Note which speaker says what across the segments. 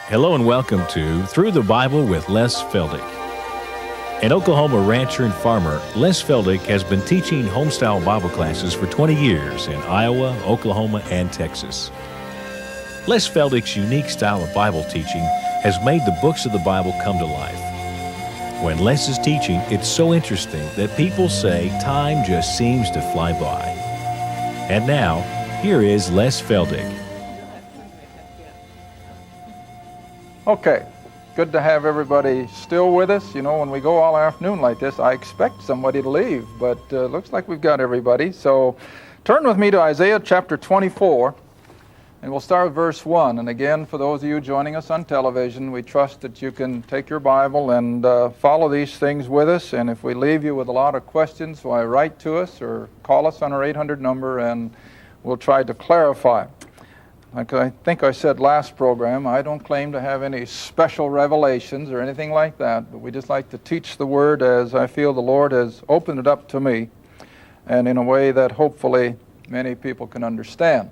Speaker 1: Hello and welcome to Through the Bible with Les Feldick. An Oklahoma rancher and farmer, Les Feldick has been teaching homestyle Bible classes for 20 years in Iowa, Oklahoma, and Texas. Les Feldick's unique style of Bible teaching has made the books of the Bible come to life. When Les is teaching, it's so interesting that people say time just seems to fly by. And now, here is Les Feldick.
Speaker 2: Okay, good to have everybody still with us. You know, when we go all afternoon like this, I expect somebody to leave, but looks like we've got everybody. So turn with me to Isaiah chapter 24, and we'll start with verse 1. And again, for those of you joining us on television, we trust that you can take your Bible and follow these things with us. And if we leave you with a lot of questions, why, write to us or call us on our 800 number, and we'll try to clarify. Like I think I said last program, I don't claim to have any special revelations or anything like that, but we just like to teach the Word as I feel the Lord has opened it up to me, and in a way that hopefully many people can understand.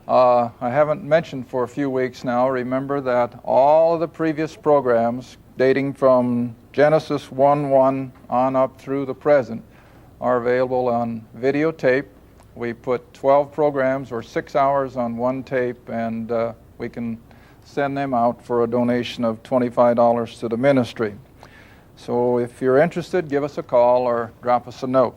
Speaker 2: I haven't mentioned for a few weeks now, remember that all of the previous programs dating from Genesis 1:1 on up through the present are available on videotape. We put 12 programs or 6 hours on one tape, and we can send them out for a donation of $25 to the ministry. So if you're interested, give us a call or drop us a note.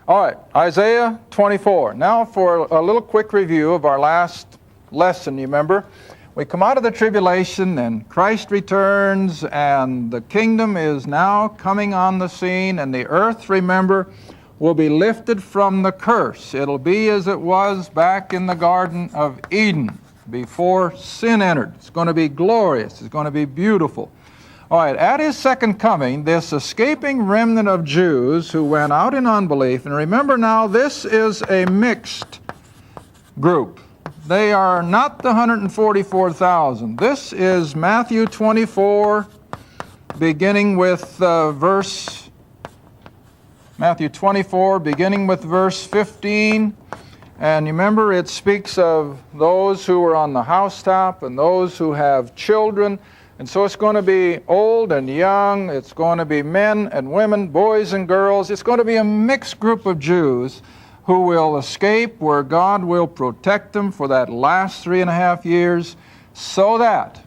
Speaker 2: All right, Isaiah 24. Now for a little quick review of our last lesson. You remember, we come out of the tribulation and Christ returns and the kingdom is now coming on the scene, and the earth, remember, will be lifted from the curse. It'll be as it was back in the Garden of Eden before sin entered. It's going to be glorious. It's going to be beautiful. All right, at his second coming, this escaping remnant of Jews who went out in unbelief, and remember now, this is a mixed group. They are not the 144,000. This is Matthew 24, beginning with Matthew 24, beginning with verse 15. And remember, it speaks of those who are on the housetop and those who have children. And so it's going to be old and young. It's going to be men and women, boys and girls. It's going to be a mixed group of Jews who will escape, where God will protect them for that last 3.5 years, so that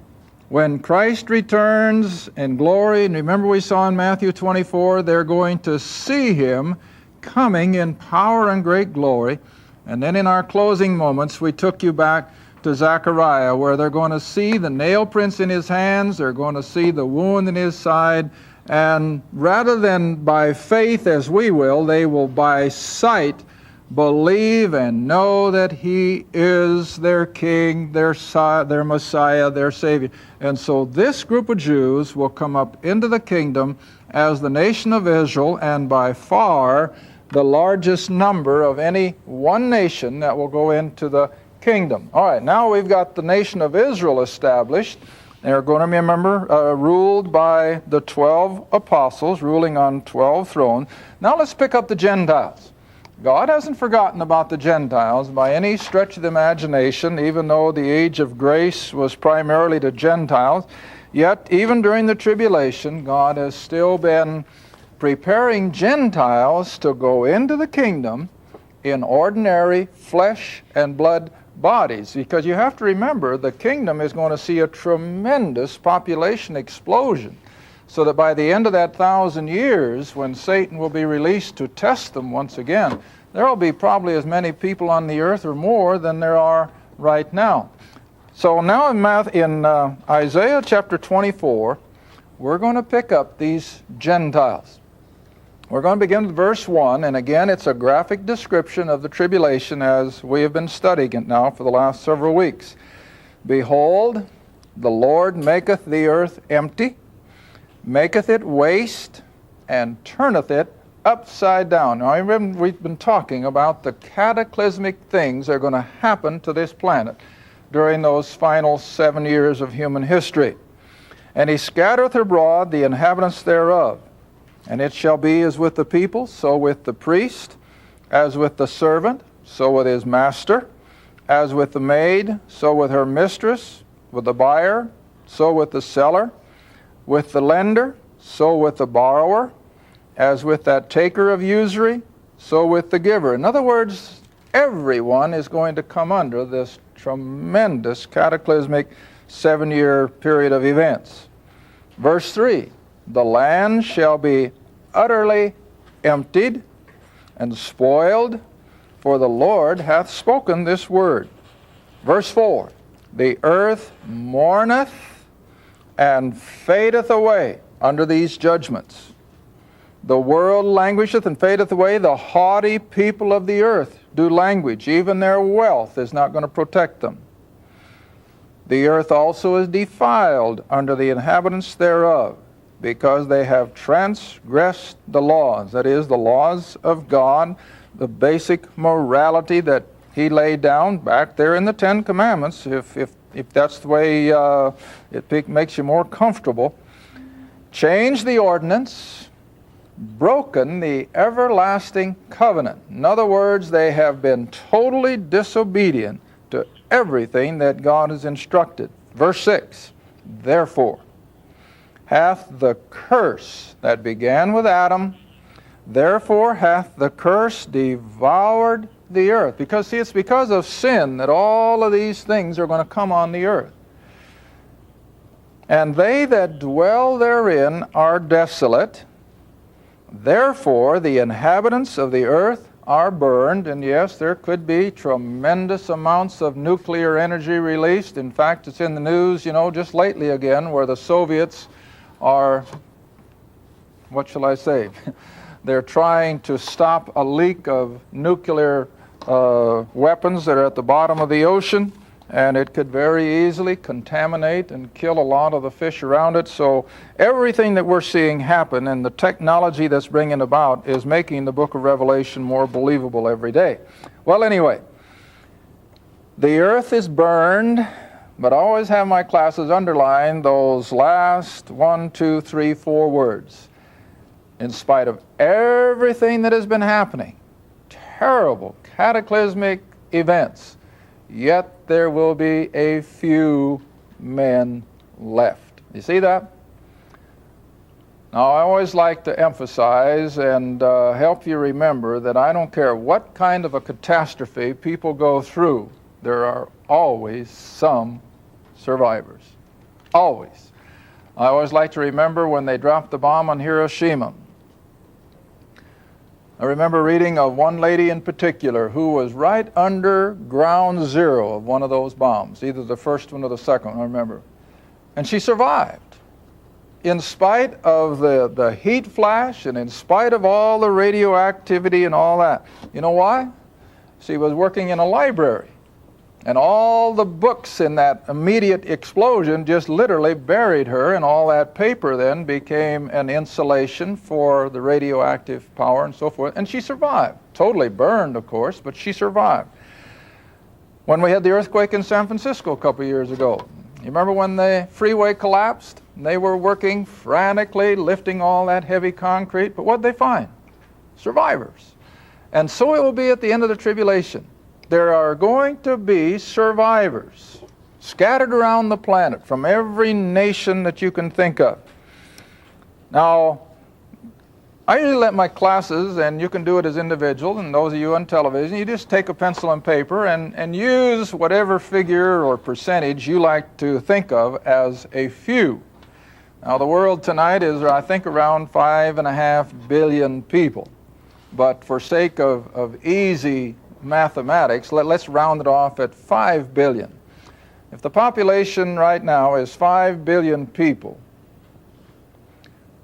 Speaker 2: when Christ returns in glory, and remember we saw in Matthew 24, they're going to see Him coming in power and great glory. And then in our closing moments, we took you back to Zechariah, where they're going to see the nail prints in His hands, they're going to see the wound in His side, and rather than by faith as we will, they will by sight believe and know that He is their King, their Messiah, their Savior. And so this group of Jews will come up into the kingdom as the nation of Israel, and by far the largest number of any one nation that will go into the kingdom. All right, now we've got the nation of Israel established. They're going to be, remember, ruled by the 12 apostles, ruling on 12 thrones. Now let's pick up the Gentiles. God hasn't forgotten about the Gentiles by any stretch of the imagination, even though the age of grace was primarily to Gentiles. Yet, even during the tribulation, God has still been preparing Gentiles to go into the kingdom in ordinary flesh and blood bodies. Because you have to remember, the kingdom is going to see a tremendous population explosion. So that by the end of that 1,000 years, when Satan will be released to test them once again, there will be probably as many people on the earth or more than there are right now. So now in Isaiah chapter 24, we're going to pick up these Gentiles. We're going to begin with verse 1, and again, it's a graphic description of the tribulation as we have been studying it now for the last several weeks. Behold, the Lord maketh the earth empty, maketh it waste, and turneth it upside down. Now, we've been talking about the cataclysmic things that are going to happen to this planet during those final 7 years of human history. And He scattereth abroad the inhabitants thereof. And it shall be as with the people, so with the priest, as with the servant, so with his master, as with the maid, so with her mistress, with the buyer, so with the seller, with the lender, so with the borrower, as with that taker of usury, so with the giver. In other words, everyone is going to come under this tremendous cataclysmic 7-year period of events. Verse 3, the land shall be utterly emptied and spoiled, for the Lord hath spoken this word. Verse 4, the earth mourneth and fadeth away under these judgments. The world languisheth and fadeth away. The haughty people of the earth do languish. Even their wealth is not going to protect them. The earth also is defiled under the inhabitants thereof, because they have transgressed the laws, that is, the laws of God, the basic morality that He laid down back there in the Ten Commandments, if that's the way it makes you more comfortable. Changed the ordinance, broken the everlasting covenant. In other words, they have been totally disobedient to everything that God has instructed. Verse 6, therefore hath the curse that began with Adam, therefore hath the curse devoured the earth. Because, see, it's because of sin that all of these things are going to come on the earth. And they that dwell therein are desolate. Therefore the inhabitants of the earth are burned. And yes, there could be tremendous amounts of nuclear energy released. In fact, it's in the news, just lately again, where the Soviets are, what shall I say, they're trying to stop a leak of nuclear weapons that are at the bottom of the ocean, and it could very easily contaminate and kill a lot of the fish around it. So everything that we're seeing happen and the technology that's bringing about is making the book of Revelation more believable every day. Well, anyway, the earth is burned, but I always have my classes underline those last 1, 2, 3, 4 words. In spite of everything that has been happening, terrible, cataclysmic events, yet there will be a few men left. You see that? Now, I always like to emphasize and help you remember that I don't care what kind of a catastrophe people go through, there are always some survivors. Always. I always like to remember when they dropped the bomb on Hiroshima. I remember reading of one lady in particular who was right under ground zero of one of those bombs, either the first one or the second one, I remember. And she survived. In spite of the heat flash and in spite of all the radioactivity and all that. You know why? She was working in a library. And all the books in that immediate explosion just literally buried her, and all that paper then became an insulation for the radioactive power and so forth. And she survived. Totally burned, of course, but she survived. When we had the earthquake in San Francisco a couple years ago, you remember when the freeway collapsed? They were working frantically, lifting all that heavy concrete, but what did they find? Survivors. And so it will be at the end of the tribulation. There are going to be survivors scattered around the planet from every nation that you can think of. Now, I usually let my classes, and you can do it as individuals, and those of you on television, you just take a pencil and paper and use whatever figure or percentage you like to think of as a few. Now, the world tonight is, I think, around 5.5 billion people. But for sake of easy mathematics, let's round it off at 5 billion. If the population right now is 5 billion people,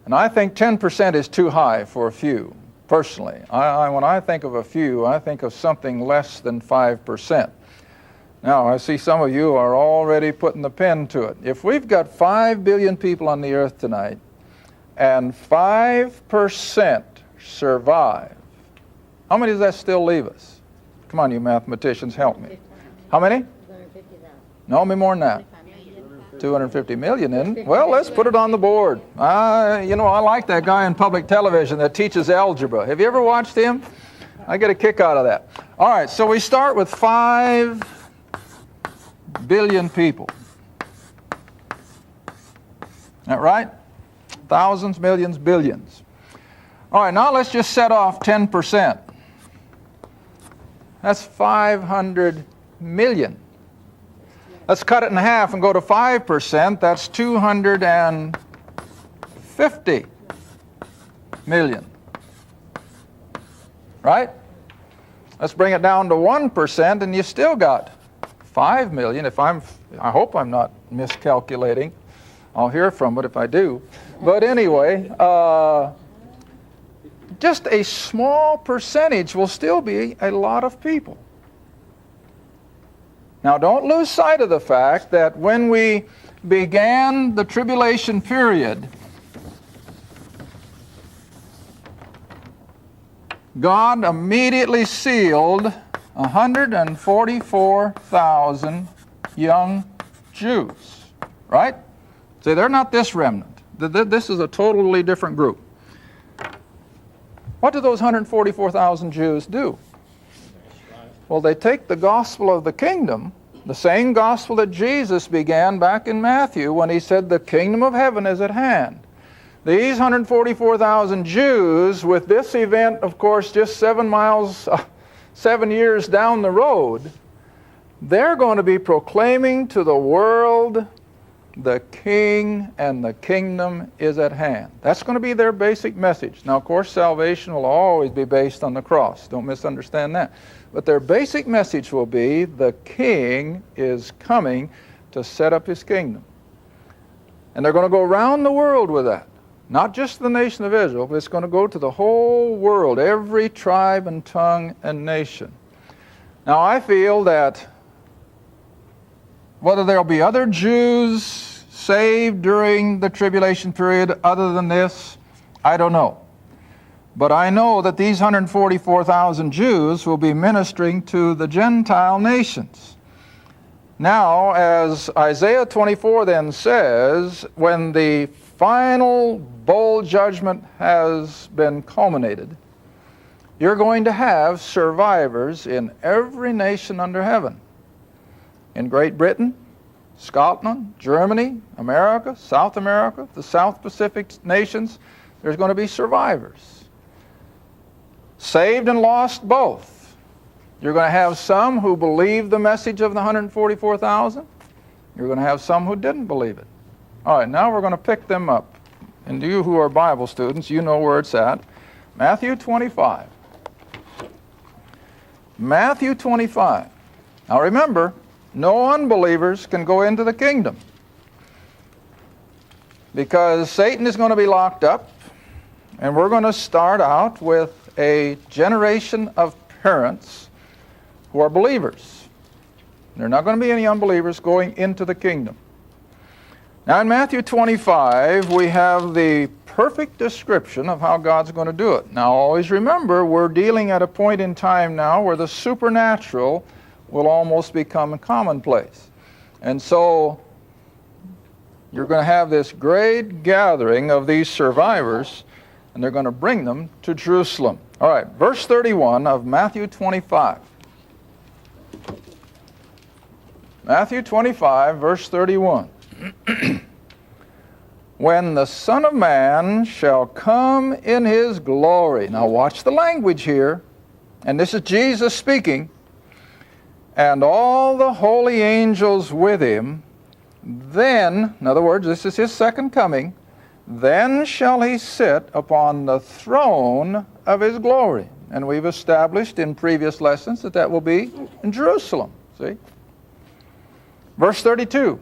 Speaker 2: and I think 10% is too high for a few, personally. When I think of a few, I think of something less than 5%. Now, I see some of you are already putting the pen to it. If we've got 5 billion people on the earth tonight, and 5% survive, how many does that still leave us? Come on, you mathematicians, help me. How many?
Speaker 3: 250,000.
Speaker 2: No, me more than that. 250 million, isn't it? Well, let's put it on the board. I like that guy on public television that teaches algebra. Have you ever watched him? I get a kick out of that. All right, so we start with 5 billion people. that right? Thousands, millions, billions. All right, now let's just set off 10%. That's 500 million. Let's cut it in half and go to 5%. That's 250 million. Right? Let's bring it down to 1%, and you still got 5 million. I hope I'm not miscalculating. I'll hear from it if I do. But anyway, just a small percentage will still be a lot of people. Now, don't lose sight of the fact that when we began the tribulation period, God immediately sealed 144,000 young Jews, right? See, they're not this remnant. This is a totally different group. What do those 144,000 Jews do? Well, they take the gospel of the kingdom, the same gospel that Jesus began back in Matthew when he said, the kingdom of heaven is at hand. These 144,000 Jews, with this event, of course, just 7 years down the road, they're going to be proclaiming to the world, the king and the kingdom is at hand. That's going to be their basic message. Now, of course, salvation will always be based on the cross. Don't misunderstand that. But their basic message will be, the king is coming to set up his kingdom. And they're going to go around the world with that. Not just the nation of Israel, but it's going to go to the whole world, every tribe and tongue and nation. Now, I feel that whether there'll be other Jews saved during the tribulation period other than this, I don't know. But I know that these 144,000 Jews will be ministering to the Gentile nations. Now, as Isaiah 24 then says, when the final bowl judgment has been culminated, you're going to have survivors in every nation under heaven. In Great Britain, Scotland, Germany, America, South America, the South Pacific nations, there's going to be survivors. Saved and lost both. You're going to have some who believe the message of the 144,000. You're going to have some who didn't believe it. All right, now we're going to pick them up. And you who are Bible students, you know where it's at. Matthew 25. Matthew 25. Now remember, no unbelievers can go into the kingdom, because Satan is going to be locked up, and we're going to start out with a generation of parents who are believers. There are not going to be any unbelievers going into the kingdom. Now in Matthew 25, we have the perfect description of how God's going to do it. Now always remember, we're dealing at a point in time now where the supernatural will almost become commonplace. And so you're going to have this great gathering of these survivors, and they're going to bring them to Jerusalem. All right, verse 31 of Matthew 25. Matthew 25, verse 31. When the Son of Man shall come in his glory. Now watch the language here. And this is Jesus speaking. And all the holy angels with him. Then, in other words, this is his second coming. Then shall he sit upon the throne of his glory. And we've established in previous lessons that that will be in Jerusalem. See? Verse 32.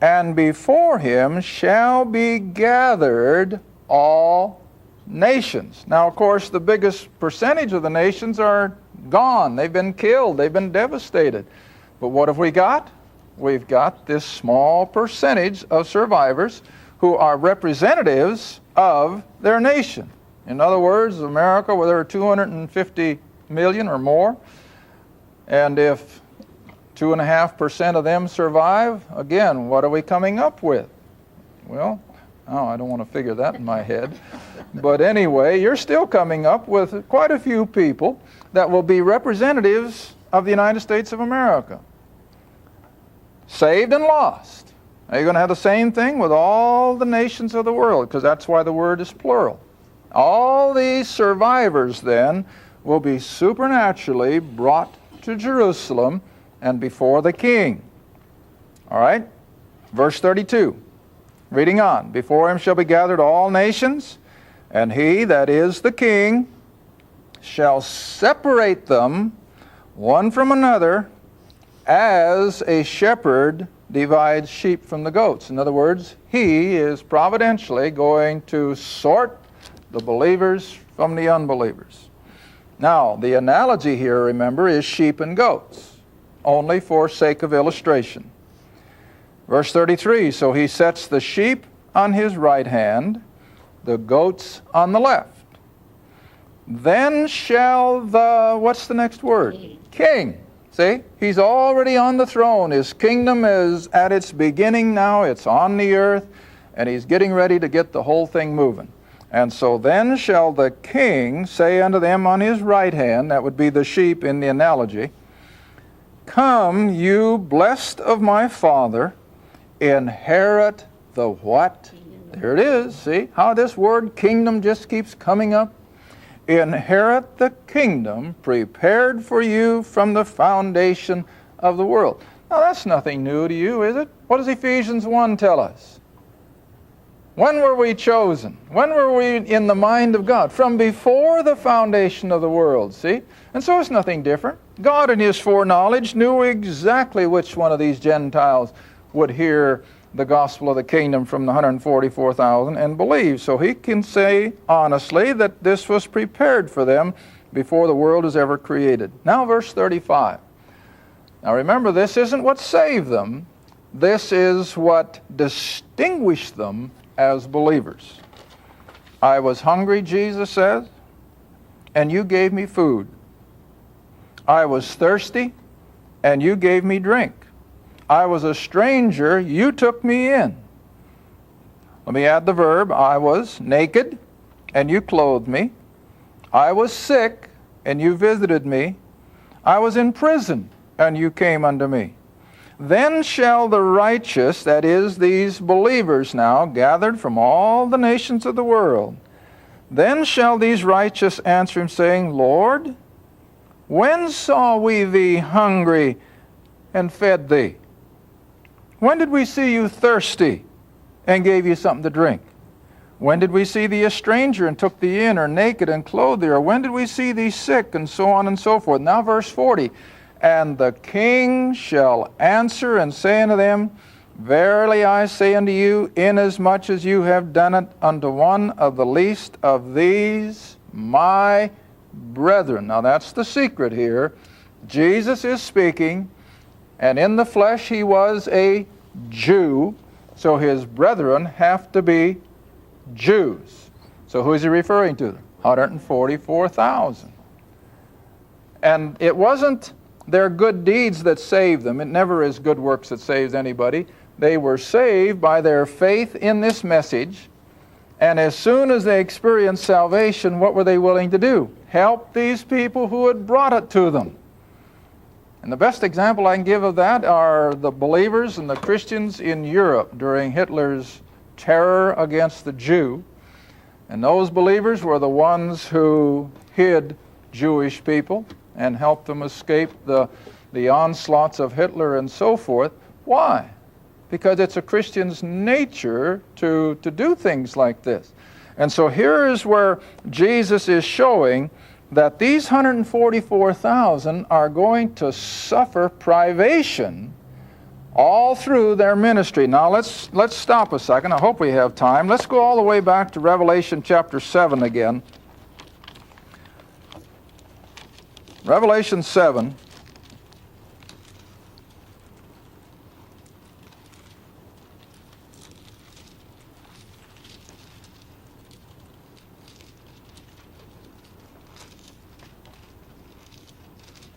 Speaker 2: And before him shall be gathered all nations. Now, of course, the biggest percentage of the nations are gone. They've been killed. They've been devastated. But what have we got? We've got this small percentage of survivors who are representatives of their nation. In other words, America, where there are 250 million or more, and if 2.5% of them survive, again, what are we coming up with? Well, I don't want to figure that in my head. But anyway, you're still coming up with quite a few people that will be representatives of the United States of America. Saved and lost. Now you're going to have the same thing with all the nations of the world, because that's why the word is plural. All these survivors then will be supernaturally brought to Jerusalem and before the king. All right? Verse 32. Reading on. Before him shall be gathered all nations, and he, that is the king, shall separate them one from another, as a shepherd divides sheep from the goats. In other words, he is providentially going to sort the believers from the unbelievers. Now, the analogy here, remember, is sheep and goats, only for sake of illustration. Verse 33, so he sets the sheep on his right hand, the goats on the left. Then shall the, what's the next word? King. See, he's already on the throne. His kingdom is at its beginning now. It's on the earth, and he's getting ready to get the whole thing moving. And so then shall the king say unto them on his right hand, that would be the sheep in the analogy, come, you blessed of my Father, inherit the what? There it is. See how this word kingdom just keeps coming up? Inherit the kingdom prepared for you from the foundation of the world. Now that's nothing new to you, is it? What does Ephesians 1 tell us? When were we chosen? When were we in the mind of God? From before the foundation of the world, see? And so it's nothing different. God in his foreknowledge knew exactly which one of these Gentiles would hear the gospel of the kingdom from the 144,000 and believe. So he can say honestly that this was prepared for them before the world was ever created. Now verse 35. Now remember, this isn't what saved them. This is what distinguished them as believers. I was hungry, Jesus says, and you gave me food. I was thirsty, and you gave me drink. I was a stranger, you took me in. Let me add the verb. I was naked, and you clothed me. I was sick, and you visited me. I was in prison, and you came unto me. Then shall the righteous, that is, these believers now, gathered from all the nations of the world, then shall these righteous answer him, saying, Lord, when saw we thee hungry and fed thee? When did we see you thirsty and gave you something to drink? When did we see thee a stranger and took thee in, or naked and clothed thee? Or when did we see thee sick, and so on and so forth? Now verse 40, and the king shall answer and say unto them, verily I say unto you, inasmuch as you have done it unto one of the least of these my brethren. Now that's the secret here. Jesus is speaking, and in the flesh he was a Jew, so his brethren have to be Jews. So who is he referring to? 144,000. And it wasn't their good deeds that saved them. It never is good works that saves anybody. They were saved by their faith in this message, and as soon as they experienced salvation, what were they willing to do? Help these people who had brought it to them. And the best example I can give of that are the believers and the Christians in Europe during Hitler's terror against the Jew. And those believers were the ones who hid Jewish people and helped them escape the onslaughts of Hitler and so forth. Why? Because it's a Christian's nature to do things like this. And so here is where Jesus is showing that these 144,000 are going to suffer privation all through their ministry. Now let's stop a second. I hope we have time. Let's go all the way back to Revelation chapter 7 again. Revelation 7.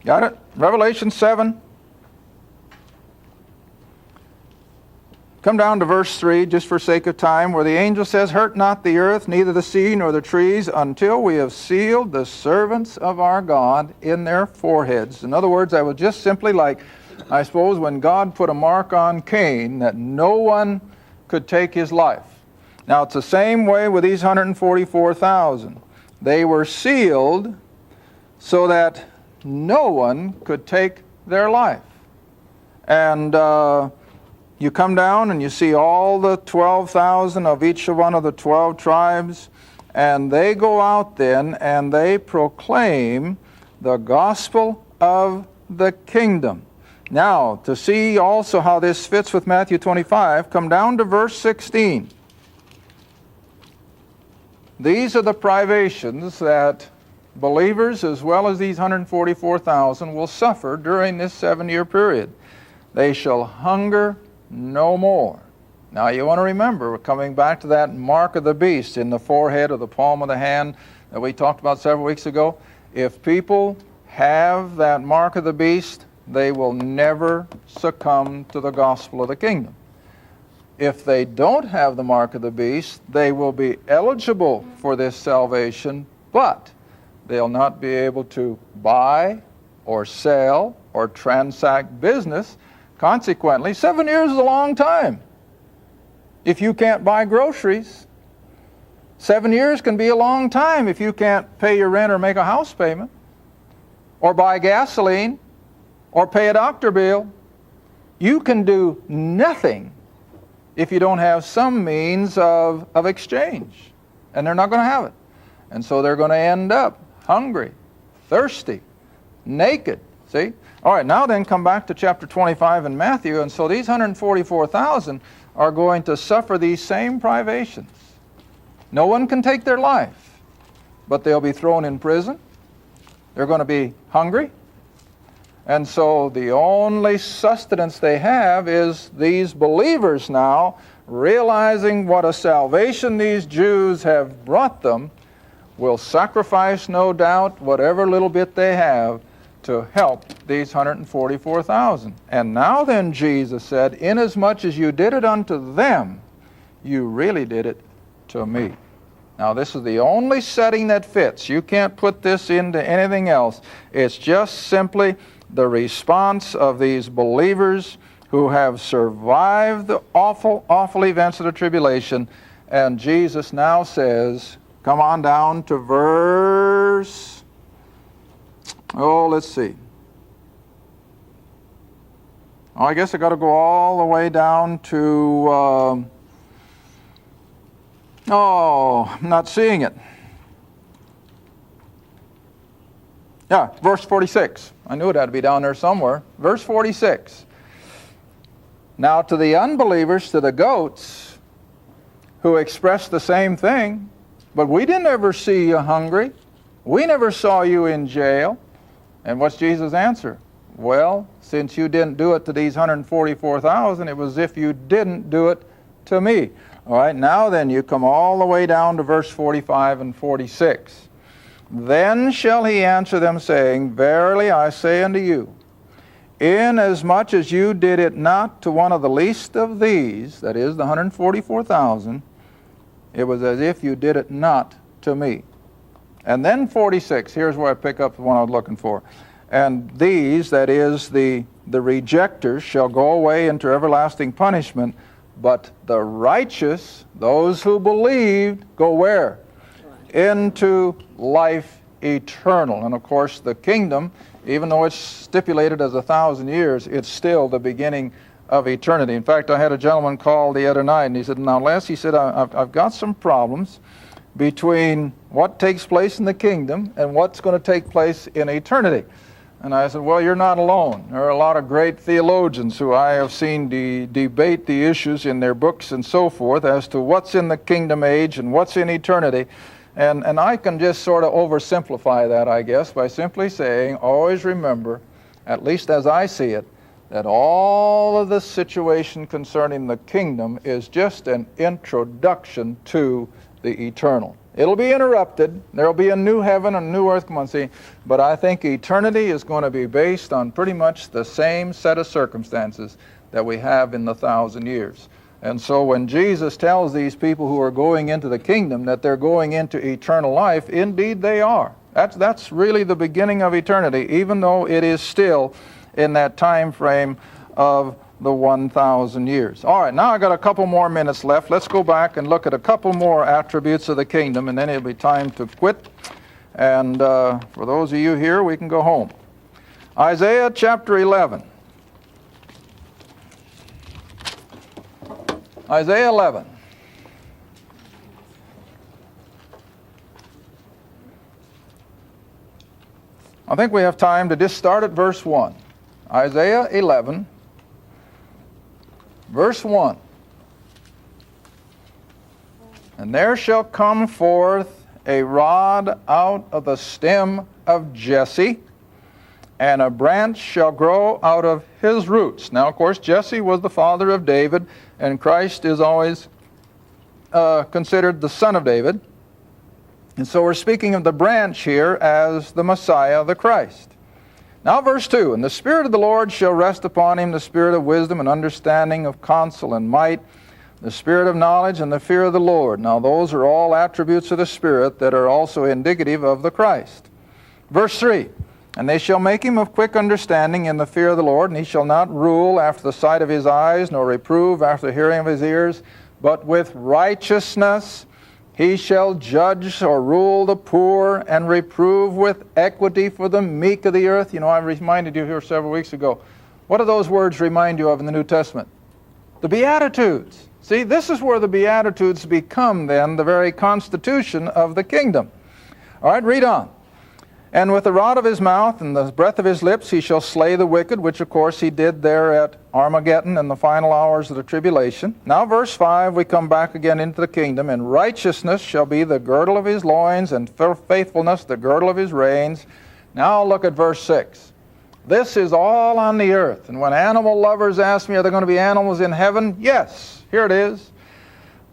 Speaker 2: Got it? Revelation 7. Come down to verse 3, just for sake of time, where the angel says, hurt not the earth, neither the sea, nor the trees, until we have sealed the servants of our God in their foreheads. In other words, I would just simply like I suppose, when God put a mark on Cain that no one could take his life. Now, it's the same way with these 144,000. They were sealed so that no one could take their life. And you come down and you see all the 12,000 of each one of the 12 tribes, and they go out then and they proclaim the gospel of the kingdom. Now, to see also how this fits with Matthew 25, come down to verse 16. These are the privations that believers, as well as these 144,000, will suffer during this 7-year period. They shall hunger no more. Now, you want to remember, we're coming back to that mark of the beast in the forehead or the palm of the hand that we talked about several weeks ago. If people have that mark of the beast, they will never succumb to the gospel of the kingdom. If they don't have the mark of the beast, they will be eligible for this salvation, but they'll not be able to buy or sell or transact business. Consequently, 7 years is a long time. If you can't buy groceries, 7 years can be a long time if you can't pay your rent or make a house payment, or buy gasoline, or pay a doctor bill. You can do nothing if you don't have some means of exchange. And they're not going to have it. And so they're going to end up hungry, thirsty, naked. See? All right, now then come back to chapter 25 in Matthew. And so these 144,000 are going to suffer these same privations. No one can take their life, but they'll be thrown in prison. They're going to be hungry. And so the only sustenance they have is these believers now, realizing what a salvation these Jews have brought them, will sacrifice, no doubt, whatever little bit they have to help these 144,000. And now then, Jesus said, inasmuch as you did it unto them, you really did it to me. Now, this is the only setting that fits. You can't put this into anything else. It's just simply the response of these believers who have survived the awful, awful events of the tribulation. And Jesus now says, come on down to verse, let's see. I guess I got to go all the way down to, I'm not seeing it. Yeah, verse 46. I knew it had to be down there somewhere. Verse 46. Now to the unbelievers, to the goats, who expressed the same thing, but we didn't ever see you hungry. We never saw you in jail. And what's Jesus' answer? Well, since you didn't do it to these 144,000, it was as if you didn't do it to me. All right, now then you come all the way down to verse 45 and 46. Then shall he answer them, saying, verily I say unto you, inasmuch as you did it not to one of the least of these, that is the 144,000, it was as if you did it not to me. And then 46, here's where I pick up the one I was looking for. And these, that is the rejectors, shall go away into everlasting punishment, but the righteous, those who believed, go where? Into life eternal. And of course the kingdom, even though it's stipulated as 1,000 years, it's still the beginning of eternity. In fact, I had a gentleman call the other night and he said, now Les, he said, I've got some problems between what takes place in the kingdom and what's going to take place in eternity. And I said, well, you're not alone. There are a lot of great theologians who I have seen debate the issues in their books and so forth as to what's in the kingdom age and what's in eternity. And I can just sort of oversimplify that, I guess, by simply saying, always remember, at least as I see it, that all of the situation concerning the kingdom is just an introduction to the eternal. It'll be interrupted. There'll be a new heaven and a new earth, come on, see. But I think eternity is going to be based on pretty much the same set of circumstances that we have in the 1,000 years. And so when Jesus tells these people who are going into the kingdom that they're going into eternal life, indeed they are. That's really the beginning of eternity, even though it is still in that time frame of the 1,000 years. All right, now I got a couple more minutes left. Let's go back and look at a couple more attributes of the kingdom, and then it'll be time to quit. And for those of you here, we can go home. Isaiah chapter 11. Isaiah 11. I think we have time to just start at verse 1. Isaiah 11, verse 1. And there shall come forth a rod out of the stem of Jesse, and a branch shall grow out of his roots. Now, of course, Jesse was the father of David, and Christ is always considered the son of David. And so we're speaking of the branch here as the Messiah, the Christ. Now verse 2, and the Spirit of the Lord shall rest upon him, the Spirit of wisdom and understanding, of counsel and might, the Spirit of knowledge and the fear of the Lord. Now those are all attributes of the Spirit that are also indicative of the Christ. Verse 3, and they shall make him of quick understanding in the fear of the Lord, and he shall not rule after the sight of his eyes, nor reprove after the hearing of his ears, but with righteousness he shall judge or rule the poor, and reprove with equity for the meek of the earth. You know, I reminded you here several weeks ago. What do those words remind you of in the New Testament? The Beatitudes. See, this is where the Beatitudes become then the very constitution of the kingdom. All right, read on. And with the rod of his mouth and the breath of his lips he shall slay the wicked, which of course he did there at Armageddon in the final hours of the tribulation. Now verse 5, we come back again into the kingdom. And righteousness shall be the girdle of his loins, and faithfulness the girdle of his reins. Now look at verse 6. This is all on the earth. And when animal lovers ask me, are there going to be animals in heaven? Yes, here it is.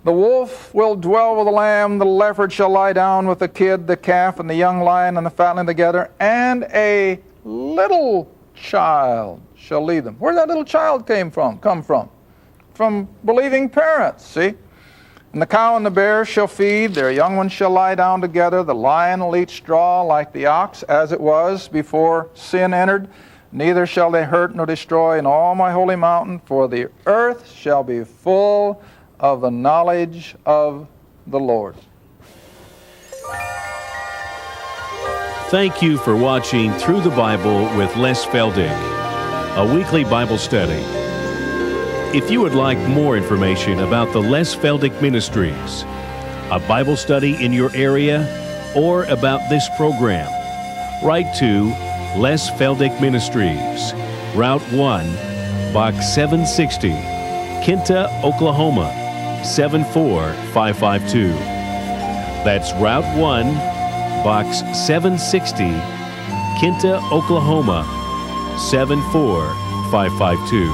Speaker 2: The wolf will dwell with the lamb, the leopard shall lie down with the kid, the calf, and the young lion and the fatling together, and a little child shall lead them. Where did that little child come from? From believing parents, see? And the cow and the bear shall feed, their young ones shall lie down together, the lion will eat straw like the ox, as it was before sin entered. Neither shall they hurt nor destroy in all my holy mountain, for the earth shall be full of the knowledge of the Lord.
Speaker 1: Thank you for watching Through the Bible with Les Feldick, a weekly Bible study. If you would like more information about the Les Feldick Ministries, a Bible study in your area, or about this program, write to Les Feldick Ministries, Route 1, Box 760, Kinta, Oklahoma, 74552. That's Route 1, Box 760, Kinta, Oklahoma, 74552.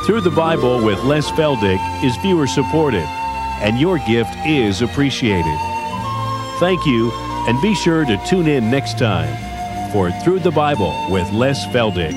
Speaker 1: Through the Bible with Les Feldick is viewer supported, and your gift is appreciated. Thank you, and be sure to tune in next time for Through the Bible with Les Feldick.